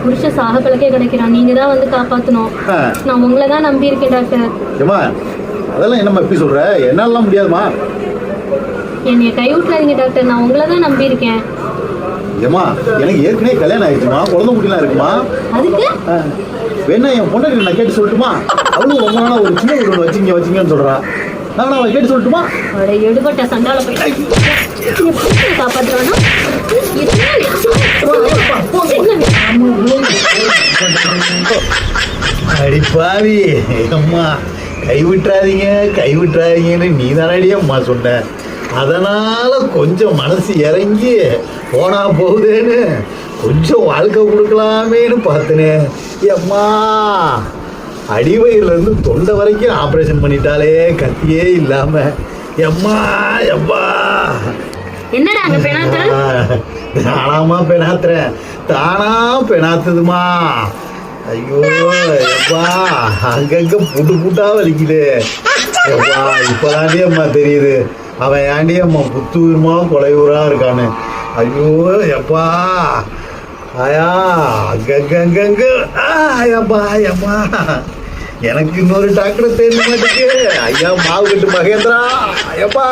புருஷன் சாக பழக்கே கிடைக்கிறான். நீங்க தான் வந்து காப்பாத்தணும். நான் உங்களை தான் நம்பி இருக்கேன் டாக்டர். ஏமா அதெல்லாம் என்னம்மா எப்படி சொல்ற? என்னாலாம் முடியாதுமா. என்னைய கை விட்டுறாதீங்க டாக்டர். நான் உங்களை தான் நம்பி இருக்கேன். ஏமா எனக்கு ஏற்கனவே கல்யாணம் ஆயிடுச்சுமா, குழந்தை குட்டிலாம் இருக்குமா. அதுக்கு வேணா என் பொண்ணு நான் கேட்டு சொல்லட்டுமா? அவளும் ரொம்ப நாளா ஒரு சின்ன வீடு வச்சிங்கன்னு சொல்றா. நான் அவளை கேட்டு சொல்லட்டுமா? அவளை எடுபட்ட சண்டால போய் காப்பாற்றுவானா? அடிப்பாவி அம்மா, கைவிட்டுறாதீங்கன்னு நீ தானடி அம்மா சொன்ன. அதனால கொஞ்சம் மனசு இறங்கி போனா போகுதேன்னு கொஞ்சம் வாழ்க்கை கொடுக்கலாமேன்னு பார்த்தனே. அம்மா அடிவயிறுலேருந்து தொண்டை வரைக்கும் ஆப்ரேஷன் பண்ணிட்டாலே, கத்தியே இல்லாம. எம்மா எம்மா என்னடா அங்க பெணாத்துற? தானாமா பெணாத்துறேன், தானா பெணாத்துதுமா. ஐயோ எப்பா அங்கங்க புட்டு புட்டா வலிக்குது. எப்பா இப்பதாண்டி அம்மா தெரியுது அவன் ஏண்டி அம்மா புத்தூருமா கொலையூரா இருக்கானு. ஐயோ எப்பா ஆயா அங்கங்க ஆயப்பா ஐயம்மா. எனக்கு இன்னொரு டாக்டர் தெரிய மாட்டேங்குது. ஐயா மாவு கட்டு மகேந்திரா ஐயப்பா.